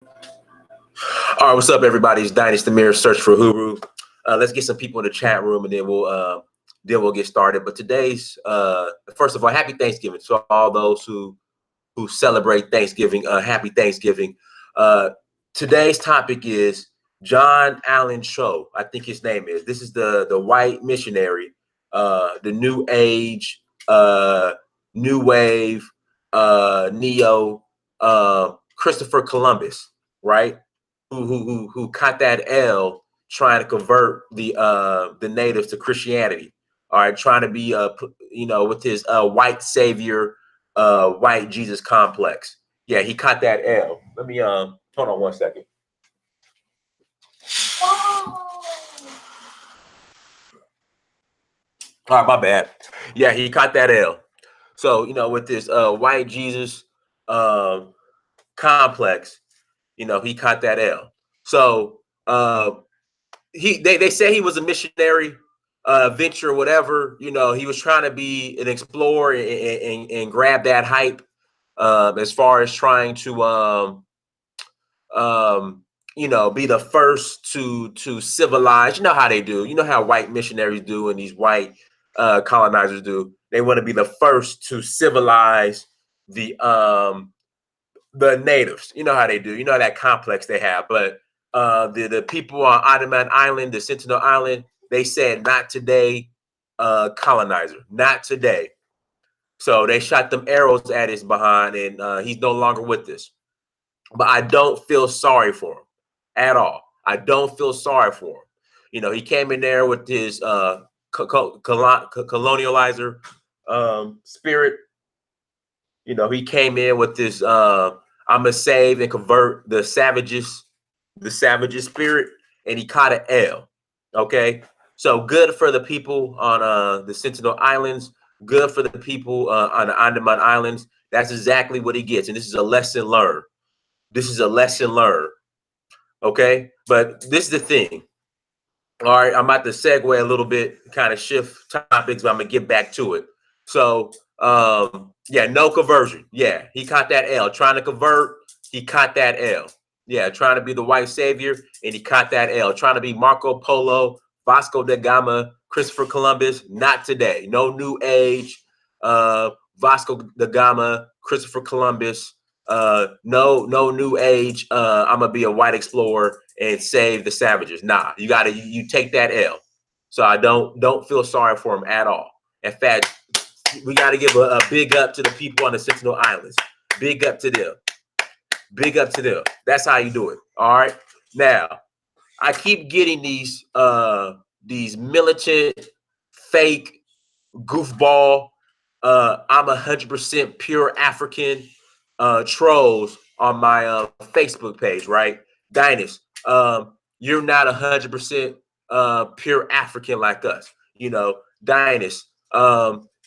All right, what's up, everybody? It's Dynasty Mirror Search for Huru. Let's get some people in the chat room, and then we'll get started. But today's first of all, happy Thanksgiving to all those who celebrate Thanksgiving. Happy Thanksgiving. Today's topic is John Allen Chau. I think his name is. This is the white missionary, the New Age, New Wave, Neo, Christopher Columbus, right? Who caught that L trying to convert the natives to Christianity. All right, trying to be with his white savior, white Jesus complex. Yeah, he caught that L. Let me hold on one second. All right, my bad. Yeah, he caught that L. So with this white Jesus complex, he caught that L. So they say he was a missionary venture or whatever. He was trying to be an explorer and grab that hype as far as trying to be the first to civilize. You know how they do. You know how white missionaries do and these white colonizers do. They want to be the first to civilize the natives. You know how they do. You know that complex they have. But the people on Ottoman Island, the Sentinel Island, they said not today, colonizer, not today. So they shot them arrows at his behind, and he's no longer with us. But I don't feel sorry for him at all. I don't feel sorry for him. He came in there with his colonializer spirit. He came in with this I'm gonna save and convert the savages spirit, and he caught an L. Okay, so good for the people on the Sentinel Islands, good for the people on the Andaman Islands. That's exactly what he gets, and this is a lesson learned. This is a lesson learned. Okay, but this is the thing. All right, I'm about to segue a little bit, kind of shift topics, but I'm gonna get back to it. So, yeah, no conversion. Yeah, he caught that L. Trying to convert, he caught that L. Yeah, trying to be the white savior, and he caught that L. Trying to be Marco Polo, Vasco da Gama, Christopher Columbus, not today. No new age, Vasco da Gama, Christopher Columbus. No new age. I'm gonna be a white explorer and save the savages. Nah, you take that L. So I don't feel sorry for him at all. In fact, we got to give a big up to the people on the Sentinel Islands. Big up to them. Big up to them. That's how you do it. All right. Now, I keep getting these militant, fake, goofball, I'm 100% pure African trolls on my Facebook page, right? Dynast, you're not 100% pure African like us. Dynast,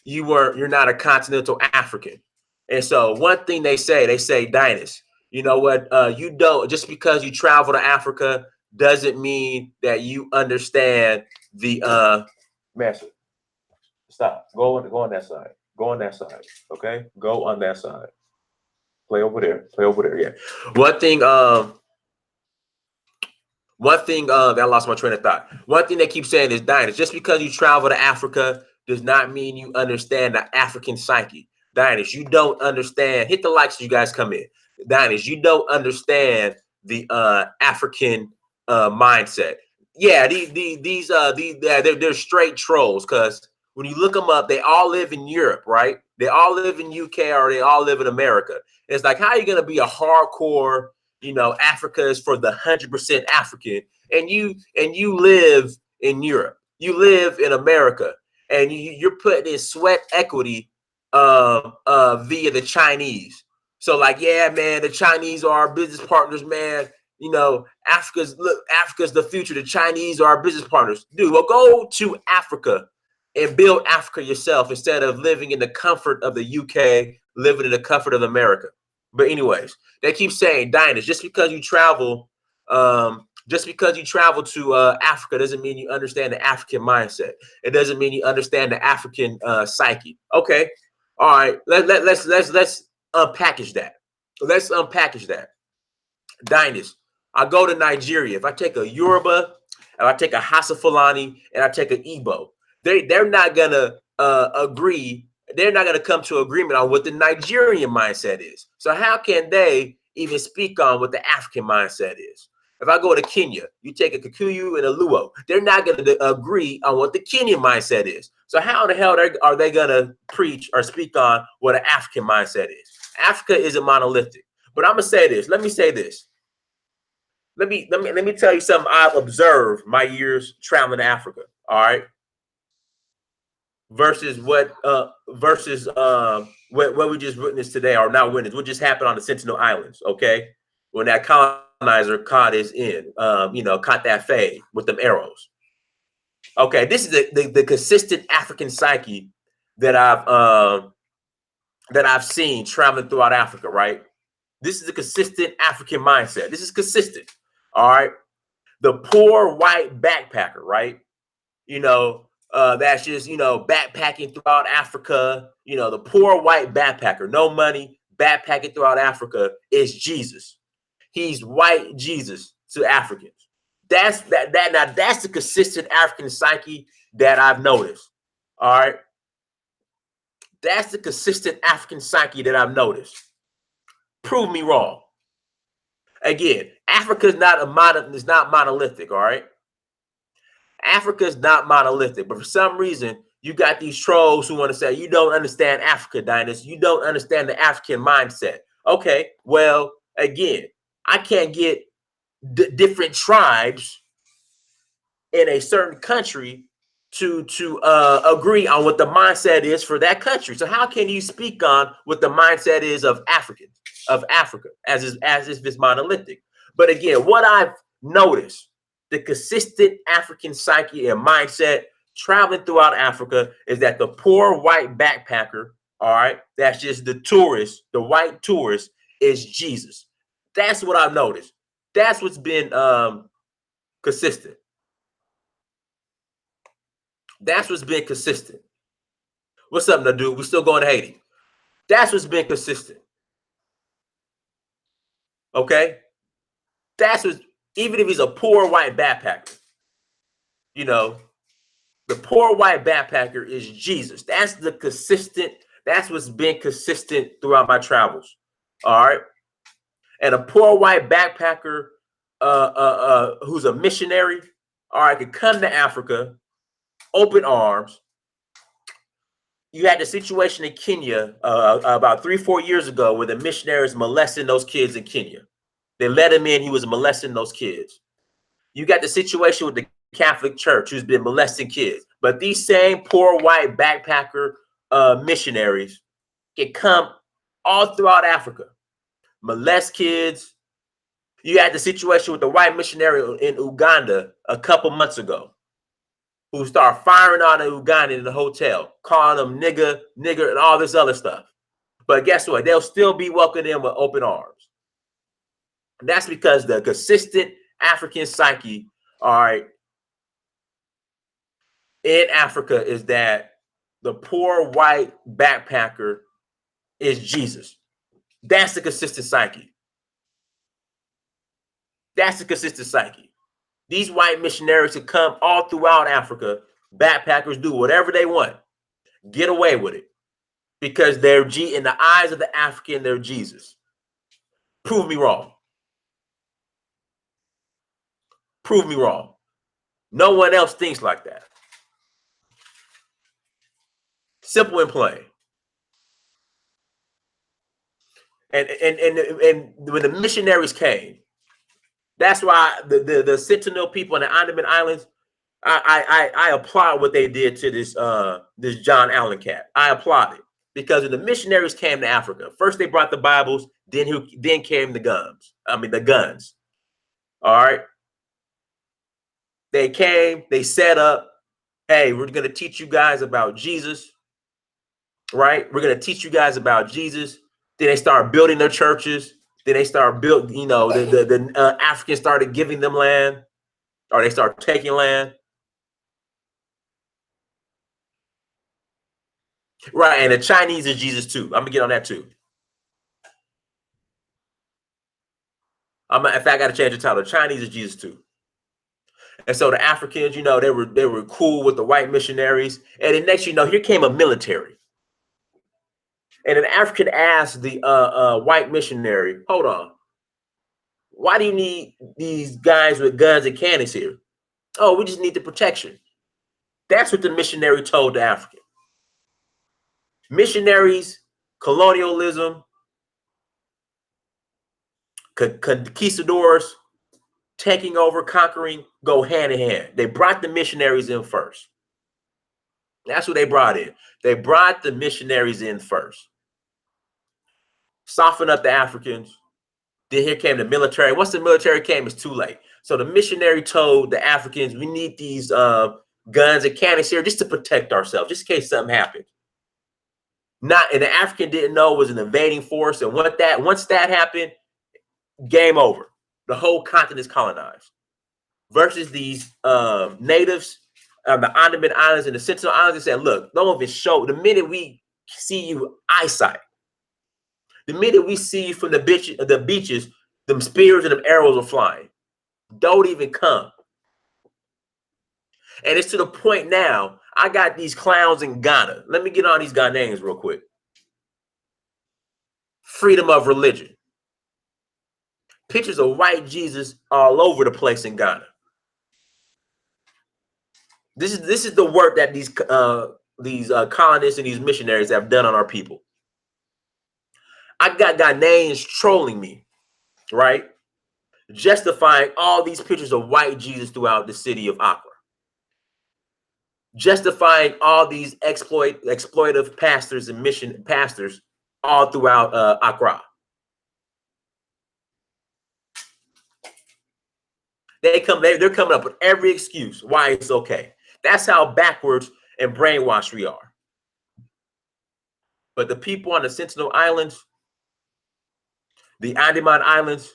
you're not a continental African. And so one thing they say, Dynast, you know what? You don't, just because you travel to Africa doesn't mean that you understand the master. Stop. Go on that side. Go on that side. Okay? Go on that side. Play over there. Play over there. Yeah. One thing that I lost my train of thought. One thing they keep saying is, Dynast, just because you travel to Africa does not mean you understand the African psyche. Dynast, you don't understand. Hit the likes as you guys come in. Dynast, you don't understand the African mindset. Yeah, they're straight trolls, because when you look them up, they all live in Europe, right? They all live in UK, or they all live in America. It's like, how are you going to be a hardcore, Africa is for the 100% African, and you live in Europe, you live in America, and you're putting in sweat equity via the Chinese. So like, yeah, man, the Chinese are our business partners, man. Africa's the future. The Chinese are our business partners. Dude, well, go to Africa and build Africa yourself instead of living in the comfort of the UK, living in the comfort of America. But anyways, they keep saying, Dynast, just because you travel to Africa doesn't mean you understand the African mindset. It doesn't mean you understand the African psyche. Okay, all right. Let's unpackage that. Let's unpackage that. Dinus. I go to Nigeria. If I take a Yoruba, if I take a Hausa Fulani, and I take an Igbo, they're not gonna agree. They're not gonna come to agreement on what the Nigerian mindset is. So how can they even speak on what the African mindset is? If I go to Kenya, you take a Kikuyu and a Luo, they're not going to agree on what the Kenyan mindset is. So how in the hell are they going to preach or speak on what an African mindset is? Africa isn't monolithic. But I'm going to say this. Let me say this. Let me tell you something I've observed my years traveling to Africa. All right. Versus what we just witnessed today, or not witnessed, what just happened on the Sentinel Islands, okay? When that colonizer caught his end, caught that fade with them arrows. Okay, this is the consistent African psyche that I've seen traveling throughout Africa, right? This is a consistent African mindset. This is consistent. All right. The poor white backpacker, right? That's just, backpacking throughout Africa. The poor white backpacker, no money, backpacking throughout Africa is Jesus. He's white Jesus to Africans. That's the consistent African psyche that I've noticed. All right. That's the consistent African psyche that I've noticed. Prove me wrong. Again, Africa is not monolithic, all right? Africa is not monolithic, but for some reason, you got these trolls who want to say, you don't understand Africa, Dinus. You don't understand the African mindset. Okay, well, again, I can't get different tribes in a certain country to agree on what the mindset is for that country. So how can you speak on what the mindset is of Africa, as if it's monolithic? But again, what I've noticed, the consistent African psyche and mindset traveling throughout Africa is that the poor white backpacker, all right, that's just the tourist, the white tourist, is Jesus. That's what I've noticed. That's what's been consistent. That's what's been consistent. What's up, Nadu? We still going to Haiti. That's what's been consistent. Okay? That's what, even if he's a poor white backpacker, the poor white backpacker is Jesus. That's the consistent, that's what's been consistent throughout my travels. All right. And a poor white backpacker who's a missionary, all right, could come to Africa, open arms. You had the situation in Kenya about 3-4 years ago where the missionaries molesting those kids in Kenya. They let him in. He was molesting those kids. You got the situation with the Catholic Church who's been molesting kids. But these same poor white backpacker missionaries can come all throughout Africa, molest kids. You had the situation with the white missionary in Uganda a couple months ago who started firing on the Ugandan in the hotel, calling them nigger, and all this other stuff. But guess what? They'll still be welcoming them with open arms. And that's because the consistent African psyche, all right, in Africa is that the poor white backpacker is Jesus. That's the consistent psyche. That's the consistent psyche. These white missionaries who come all throughout Africa, backpackers do whatever they want, get away with it, because they're in the eyes of the African, they're Jesus. Prove me wrong. Prove me wrong. No one else thinks like that. Simple and plain. And when the missionaries came, that's why the Sentinel people in the Andaman Islands, I applaud what they did to this John Allen cat. I applaud it, because when the missionaries came to Africa, first they brought the Bibles, then came the guns. The guns. All right. They came, they set up, hey, we're going to teach you guys about Jesus, right? We're going to teach you guys about Jesus. Then they start building their churches. Then they start building, the Africans started giving them land, or they start taking land. Right, and the Chinese is Jesus too. I'm going to get on that too. If I got to change the title, Chinese is Jesus too. And so the Africans, you know, they were cool with the white missionaries. And then next, you know, here came a military. And an African asked the white missionary, hold on, why do you need these guys with guns and cannons here? Oh, we just need the protection. That's what the missionary told the African. Missionaries, colonialism, conquistadors, taking over, conquering, go hand in hand. They brought the missionaries in first. That's what they brought in. They brought the missionaries in first. Soften up the Africans. Then here came the military. Once the military came, it's too late. So the missionary told the Africans, we need these guns and cannons here just to protect ourselves, just in case something happens. And the African didn't know it was an invading force. And once that happened, game over. The whole continent is colonized. Versus these natives on the Andaman Islands and the Sentinel Islands, they said, look, don't even show. The minute we see you eyesight, the minute we see you from the beaches, them spears and them arrows are flying. Don't even come. And it's to the point now, I got these clowns in Ghana. Let me get on these Ghanaians real quick. Freedom of religion. Pictures of white Jesus all over the place in Ghana. This is the work that these colonists and these missionaries have done on our people. I got Ghanaians trolling me, right? Justifying all these pictures of white Jesus throughout the city of Accra. Justifying all these exploitive pastors and mission pastors all throughout Accra. They're coming up with every excuse why it's okay. That's how backwards and brainwashed we are. But the people on the Sentinel Islands, the Andaman Islands,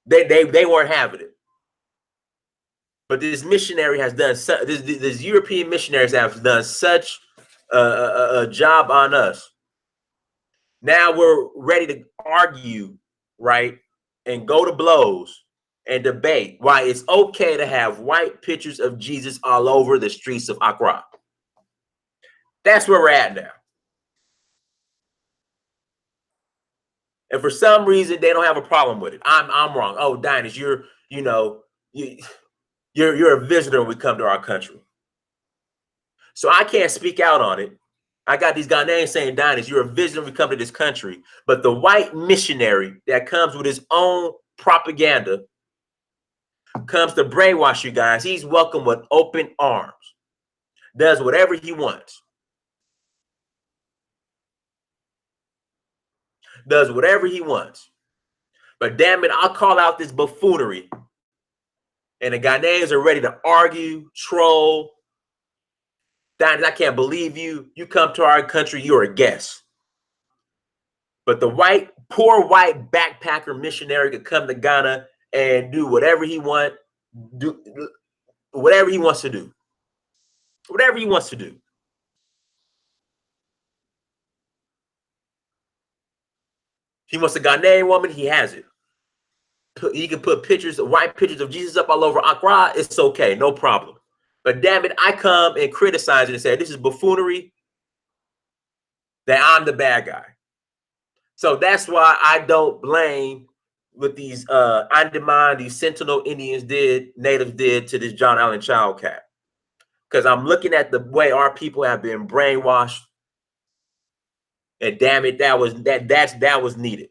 they weren't having it. But this missionary has done these European missionaries have done such a job on us. Now we're ready to argue, right, and go to blows and debate why it's okay to have white pictures of Jesus all over the streets of Accra. That's where we're at now. And for some reason, they don't have a problem with it. I'm wrong. Oh, Dinus, you're a visitor when we come to our country. So I can't speak out on it. I got these Ghanaians saying, Dinus, you're a visitor when we come to this country. But the white missionary that comes with his own propaganda comes to brainwash you guys. He's welcome with open arms. Does whatever he wants. Does whatever he wants. But damn it, I'll call out this buffoonery. And the Ghanaians are ready to argue, troll. Dinus, I can't believe you. You come to our country, you're a guest. But the poor white backpacker missionary could come to Ghana and do whatever he wants, whatever he wants to do. Whatever he wants to do. He wants a Ghanaian woman, he has it. He can put white pictures of Jesus up all over Accra. It's okay, no problem. But damn it, I come and criticize it and say, this is buffoonery, that I'm the bad guy. So that's why I don't blame what these Andaman, these Sentinel natives did to this John Allen Chau cat. Because I'm looking at the way our people have been brainwashed. And damn it, that was needed.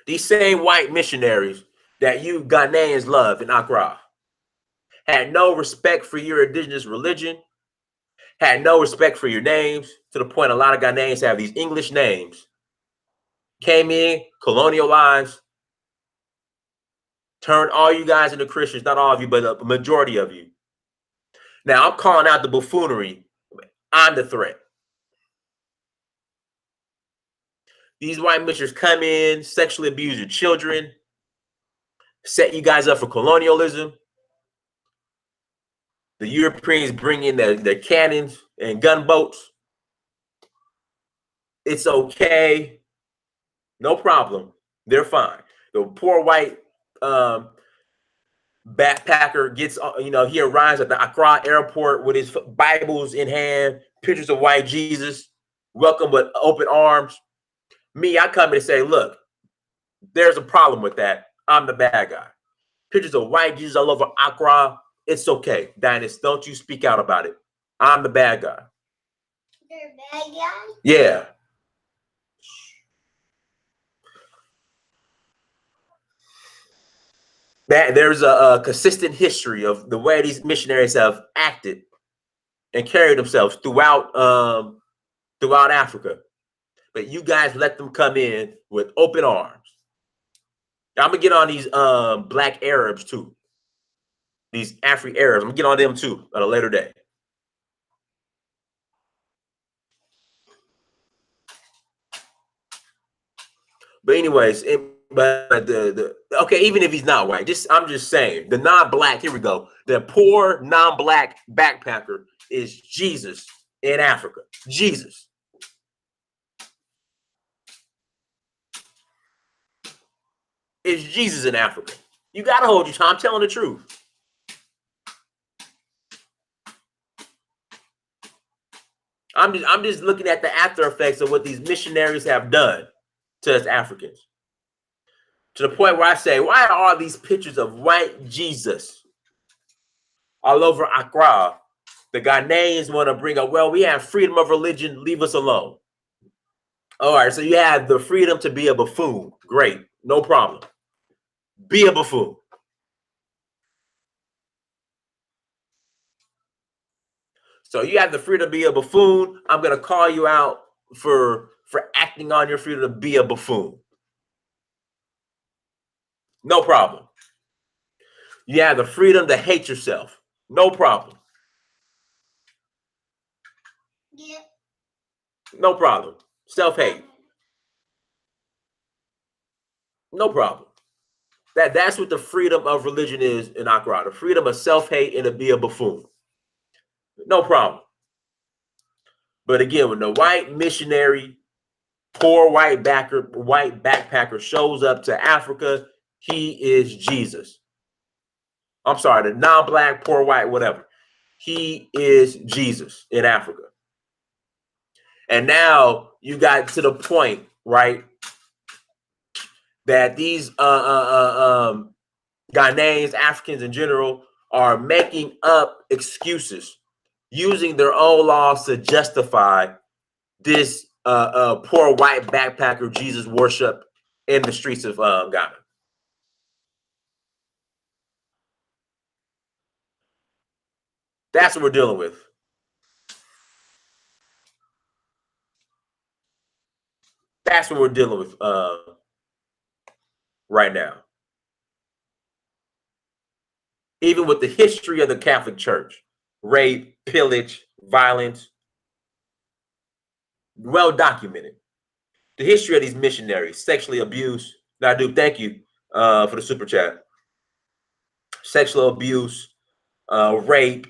These same white missionaries that you Ghanaians love in Accra had no respect for your indigenous religion, had no respect for your names, to the point a lot of Ghanaians have these English names. Came in, colonialized, turned all you guys into Christians, not all of you, but a majority of you. Now I'm calling out the buffoonery. I'm the threat. These white missionaries come in, sexually abuse your children, set you guys up for colonialism. The Europeans bring in their cannons and gunboats. It's okay. No problem. They're fine. The poor white backpacker gets, he arrives at the Accra airport with his Bibles in hand, pictures of white Jesus, welcome with open arms. Me, I come in and say, look, there's a problem with that. I'm the bad guy. Pictures of white Jesus all over Accra. It's okay, Dinas. Don't you speak out about it. I'm the bad guy. You're a bad guy? Yeah. There's a consistent history of the way these missionaries have acted and carried themselves throughout Africa. But you guys let them come in with open arms. I'm gonna get on these black Arabs too. These Afri Arabs. I'm gonna get on them too at a later day. But anyways, okay, even if he's not white, I'm just saying the non-black. Here we go. The poor non-black backpacker is Jesus in Africa. Jesus. It's Jesus in Africa. You gotta hold your time. I'm telling the truth. I'm just looking at the after effects of what these missionaries have done to us Africans. To the point where I say, why are all these pictures of white Jesus all over Accra? The Ghanaians want to bring up, well, we have freedom of religion, leave us alone. All right, so you have the freedom to be a buffoon. Great, no problem. Be a buffoon. So you have the freedom to be a buffoon. I'm going to call you out for acting on your freedom to be a buffoon. No problem. You have the freedom to hate yourself. No problem. Yeah. No problem. Self-hate. No problem. That's what the freedom of religion is in Accra. The freedom of self-hate and to be a buffoon. No problem. But again, when the white missionary, poor white backpacker shows up to Africa, he is Jesus. I'm sorry, the non-black, poor white, whatever. He is Jesus in Africa. And now you got to the point, right, that these Ghanaians, Africans in general, are making up excuses, using their own laws to justify this poor white backpacker Jesus worship in the streets of Ghana. That's what we're dealing with. That's what we're dealing with right now. Even with the history of the Catholic Church, rape, pillage, violence, well documented. The history of these missionaries, sexually abuse. Now, dude, thank you for the super chat. Sexual abuse, rape.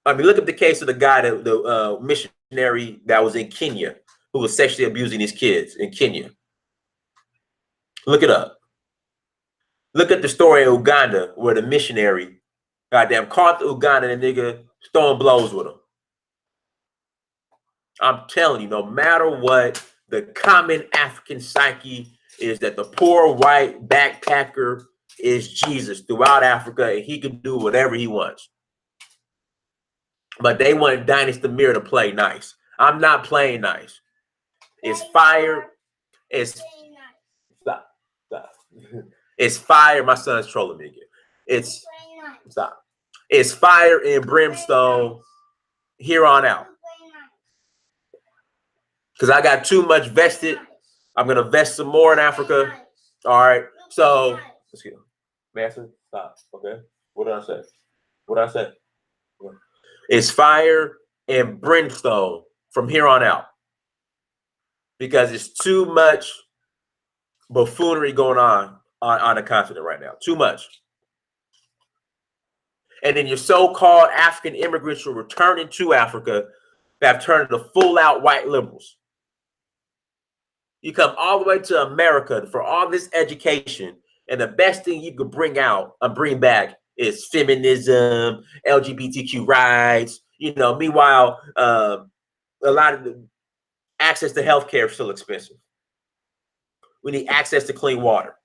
I mean, look at the case of the guy, the missionary that was in Kenya, who was sexually abusing his kids in Kenya. Look it up. Look at the story of Uganda, where the missionary goddamn caught the Uganda and the nigga throwing blows with him. I'm telling you, no matter what, the common African psyche is that the poor white backpacker is Jesus throughout Africa, and he can do whatever he wants. But they want Dynasty Mirror to play nice. I'm not playing nice. It's fire. It's stop. It's fire. My son's trolling me again. It's stop. It's fire and brimstone here on out. Because I got too much vested. I'm gonna vest some more in Africa. All right. So let's go. Mason, stop. Okay. What did I say? What did I say? It's fire and brimstone from here on out. Because it's too much buffoonery going on the continent right now. Too much. And then your so-called African immigrants who are returning to Africa have turned into full-out white liberals. You come all the way to America for all this education, and the best thing you could bring back is feminism, LGBTQ rights. Meanwhile, a lot of the access to healthcare is still expensive. We need access to clean water.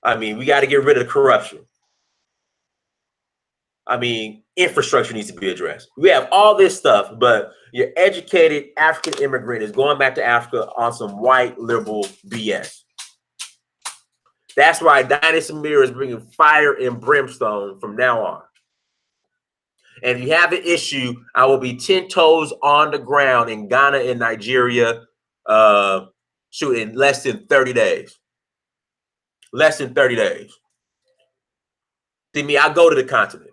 I mean, we got to get rid of the corruption. I mean, infrastructure needs to be addressed. We have all this stuff, but your educated African immigrant is going back to Africa on some white liberal BS. That's why Dinah Samir is bringing fire and brimstone from now on. And if you have an issue, I will be 10 toes on the ground in Ghana and Nigeria, in less than 30 days. Less than 30 days. See me, I go to the continent.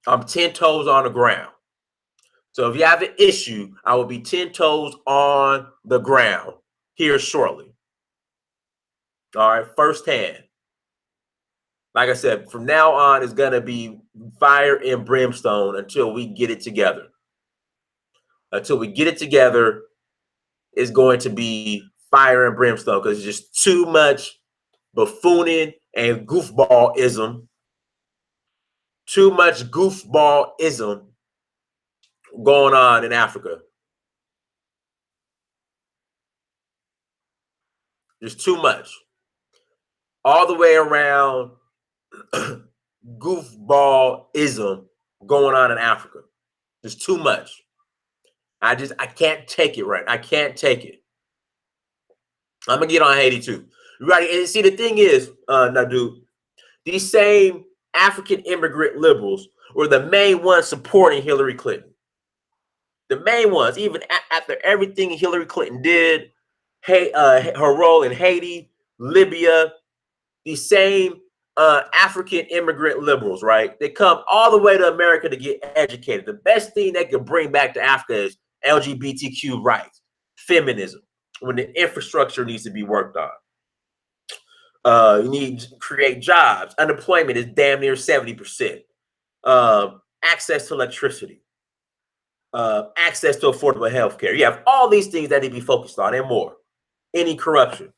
I'm 10 toes on the ground. So if you have an issue, I will be 10 toes on the ground here shortly. All right, firsthand. Like I said, from now on, it's going to be fire and brimstone until we get it together. Until we get it together, it's going to be fire and brimstone because it's just too much buffooning and goofballism. Too much goofballism going on in Africa. There's too much. All the way around goofballism going on in Africa. There's too much. I can't take it right. I can't take it. I'm gonna get on Haiti too. Right. And see, the thing is, Nadu, these same African immigrant liberals were the main ones supporting Hillary Clinton. The main ones, even after everything Hillary Clinton did, her role in Haiti, Libya, these same African immigrant liberals, right? They come all the way to America to get educated. The best thing they can bring back to Africa is LGBTQ rights, feminism, when the infrastructure needs to be worked on. You need to create jobs. Unemployment is damn near 70%. Access to electricity. Access to affordable health care. You have all these things that they be focused on and more. Any corruption.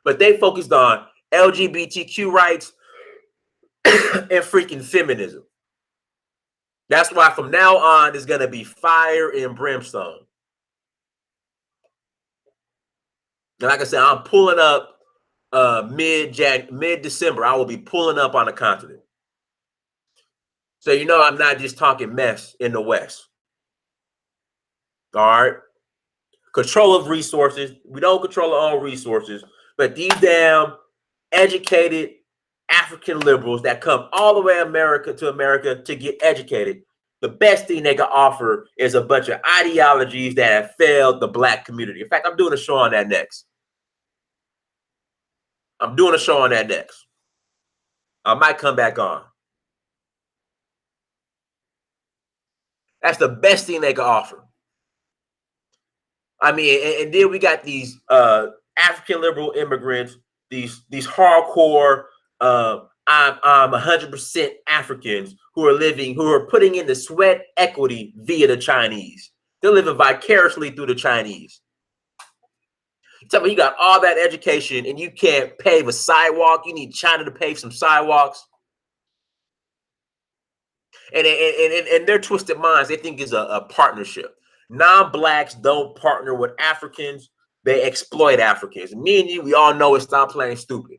But they focused on LGBTQ rights and freaking feminism. That's why from now on, it's going to be fire and brimstone. And like I said, I'm pulling up mid-December. I will be pulling up on the continent. So I'm not just talking mess in the West. All right. Control of resources. We don't control our own resources, but these damn educated African liberals that come all the way to America to get educated, the best thing they can offer is a bunch of ideologies that have failed the Black community. In fact, I'm doing a show on that next. I might come back on. That's the best thing they can offer. I mean, and then we got these African liberal immigrants, these hardcore I'm 100% Africans who are putting in the sweat equity via the Chinese. They're living vicariously through the Chinese. Tell me, you got all that education and you can't pave a sidewalk. You need China to pave some sidewalks. And their twisted minds, they think is a partnership. Non-blacks don't partner with Africans. They exploit Africans. Me and you, we all know it's stop playing stupid.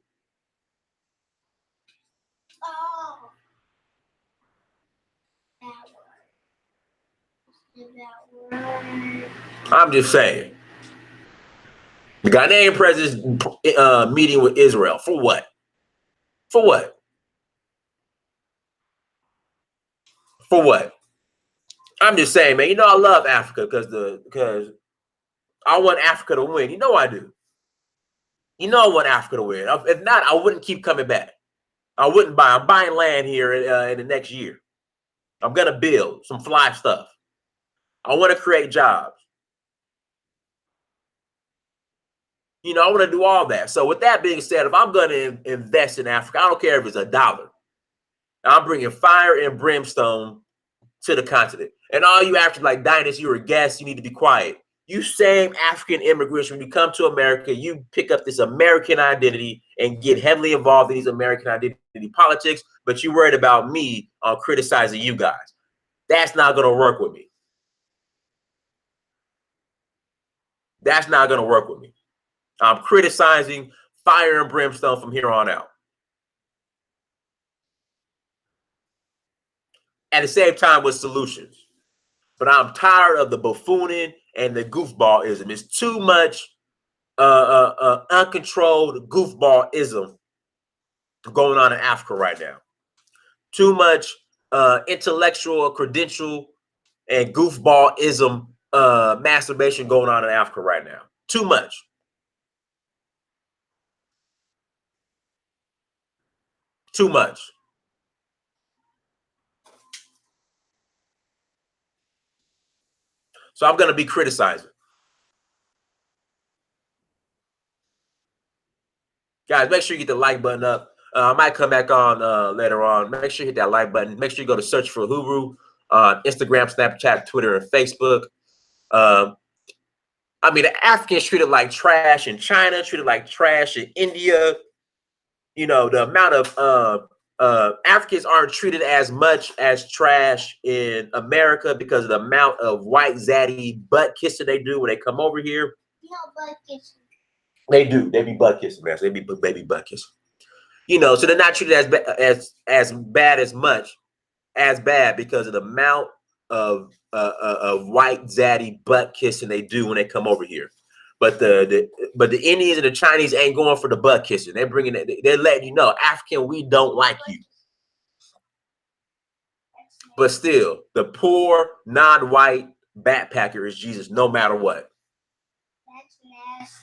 I'm just saying. The Ghanaian president's meeting with Israel. For what? For what? For what? I'm just saying, man. I love Africa because I want Africa to win. I do. I want Africa to win. If not, I wouldn't keep coming back. I wouldn't buy. I'm buying land here in the next year. I'm gonna build some fly stuff. I want to create jobs. I want to do all that. So with that being said, if I'm going to invest in Africa, I don't care if it's $1. I'm bringing fire and brimstone to the continent. And all you Africans like, Dynas, you're a guest. You need to be quiet. You same African immigrants, when you come to America, you pick up this American identity and get heavily involved in these American identity politics, but you worried about me criticizing you guys. That's not going to work with me. That's not going to work with me. I'm criticizing fire and brimstone from here on out. At the same time with solutions. But I'm tired of the buffooning and the goofballism. It's too much uncontrolled goofballism going on in Africa right now. Too much intellectual credential and goofballism masturbation going on in Africa right now. Too much. Too much. So I'm going to be criticizing. Guys, make sure you get the like button up. I might come back on later on. Make sure you hit that like button. Make sure you go to search for Huru on Instagram, Snapchat, Twitter, and Facebook. I mean, the Africans treated like trash in China, treated like trash in India. You know, the amount of Africans aren't treated as much as trash in America because of the amount of white zaddy butt kissing they do when they come over here. No butt kissing. They do. They be butt kissing, man. So they be baby butt kissing. You know, so they're not treated as bad as bad because of the amount of white zaddy butt kissing they do when they come over here. But the Indians and the Chinese ain't going for the butt kissing. They're bringing it. They're letting you know, African, we don't like you. But still, the poor non-white backpacker is Jesus, no matter what. That's nasty.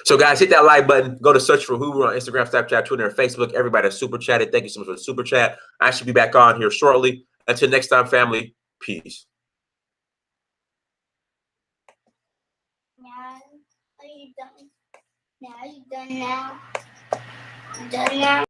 So, guys, hit that like button. Go to search for Hoover on Instagram, Snapchat, Twitter, and Facebook. Everybody that's super chatted, thank you so much for the super chat. I should be back on here shortly. Until next time, family, peace. Now, are you done? Now, are you done now? You done now?